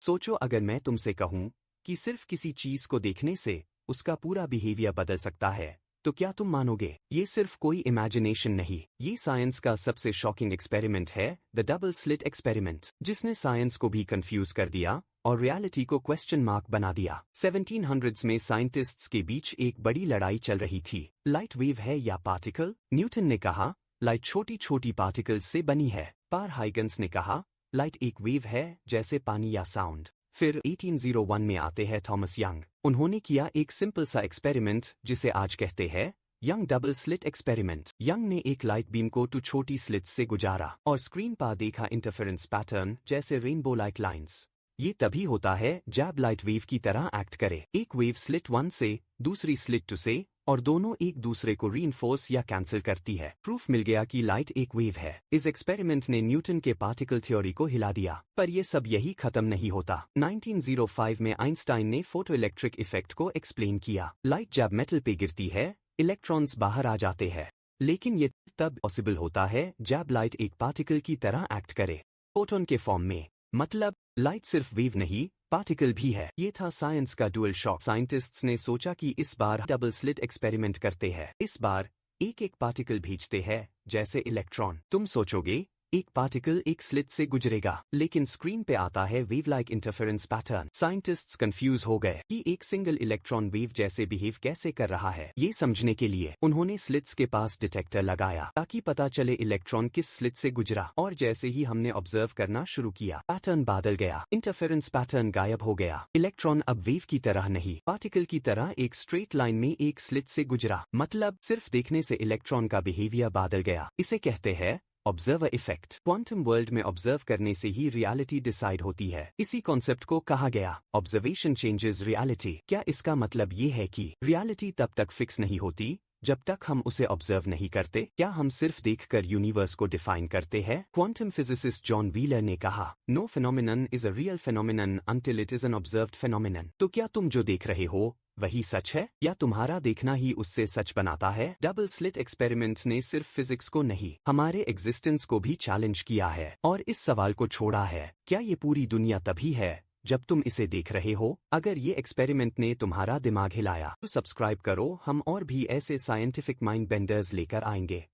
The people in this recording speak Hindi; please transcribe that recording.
सोचो अगर मैं तुमसे कहूं कि सिर्फ किसी चीज को देखने से उसका पूरा बिहेवियर बदल सकता है, तो क्या तुम मानोगे? ये सिर्फ कोई इमेजिनेशन नहीं, ये साइंस का सबसे शॉकिंग एक्सपेरिमेंट है, द डबल स्लिट एक्सपेरिमेंट, जिसने साइंस को भी कंफ्यूज कर दिया और रियलिटी को क्वेश्चन मार्क बना दिया। 1700s में साइंटिस्ट्स के बीच एक बड़ी लड़ाई चल रही थी, लाइट वेव है या पार्टिकल। न्यूटन ने कहा लाइट छोटी छोटी पार्टिकल्स से बनी है, पर हाइगन्स ने कहा लाइट एक वेव है जैसे पानी या साउंड। फिर 1801 में आते हैं थॉमस यंग। उन्होंने किया एक सिंपल सा एक्सपेरिमेंट जिसे आज कहते हैं young double slit experiment. Young ने एक लाइट बीम को 2 छोटी स्लिट्स से गुजारा और स्क्रीन पर देखा इंटरफेरेंस पैटर्न जैसे रेनबो लाइक लाइंस। ये तभी होता है जब लाइट वेव की तरह एक्ट करे। एक वेव स्लिट 1 से, दूसरी स्लिट 2 से, और दोनों एक दूसरे को रीइंफोर्स या कैंसिल करती है। प्रूफ मिल गया कि लाइट एक वेव है। इस एक्सपेरिमेंट ने न्यूटन के पार्टिकल थ्योरी को हिला दिया। पर यह सब यही खत्म नहीं होता। 1905 में आइंस्टाइन ने फोटो इलेक्ट्रिक इफेक्ट को एक्सप्लेन किया। लाइट जब मेटल पे गिरती है, इलेक्ट्रॉन्स बाहर आ जाते हैं, लेकिन ये तब पॉसिबल होता है जब लाइट एक पार्टिकल की तरह एक्ट करे, फोटोन के फॉर्म में। मतलब लाइट सिर्फ वेव नहीं, पार्टिकल भी है। ये था साइंस का डुअल शॉक। साइंटिस्ट्स ने सोचा कि इस बार डबल स्लिट एक्सपेरिमेंट करते हैं। इस बार एक एक पार्टिकल भेजते हैं जैसे इलेक्ट्रॉन। तुम सोचोगे एक पार्टिकल एक स्लिट से गुजरेगा, लेकिन स्क्रीन पे आता है wave like interference pattern. Scientists confuse हो गए कि एक सिंगल इलेक्ट्रॉन वेव जैसे बिहेव कैसे कर रहा है। ये समझने के लिए उन्होंने स्लिट्स के पास डिटेक्टर लगाया ताकि पता चले इलेक्ट्रॉन किस स्लिट से गुजरा। और जैसे ही हमने ऑब्जर्व करना शुरू किया, पैटर्न बदल गया, इंटरफेरेंस पैटर्न गायब हो गया। इलेक्ट्रॉन अब वेव की तरह नहीं, पार्टिकल की तरह एक स्ट्रेट लाइन में एक स्लिट से गुजरा। मतलब सिर्फ देखने से इलेक्ट्रॉन का बिहेवियर बदल गया। इसे कहते हैं ऑब्जर्वर इफेक्ट। क्वांटम वर्ल्ड में ऑब्जर्व करने से ही रियलिटी डिसाइड होती है। इसी कॉन्सेप्ट को कहा गया ऑब्जर्वेशन चेंजेस रियलिटी। क्या इसका मतलब ये है कि रियलिटी तब तक फिक्स नहीं होती जब तक हम उसे ऑब्जर्व नहीं करते? क्या हम सिर्फ देखकर यूनिवर्स को डिफाइन करते हैं? क्वांटम फिजिसिस्ट जॉन व्हीलर ने कहा, no phenomenon is a real phenomenon until it is an observed phenomenon. तो क्या तुम जो देख रहे हो वही सच है, या तुम्हारा देखना ही उससे सच बनाता है? डबल स्लिट एक्सपेरिमेंट ने सिर्फ फिजिक्स को नहीं, हमारे एग्जिस्टेंस को भी चैलेंज किया है और इस सवाल को छोड़ा है, क्या ये पूरी दुनिया तभी है जब तुम इसे देख रहे हो? अगर ये एक्सपेरिमेंट ने तुम्हारा दिमाग हिलाया तो सब्सक्राइब करो, हम और भी ऐसे साइंटिफिक माइंड बेंडर्स लेकर आएंगे।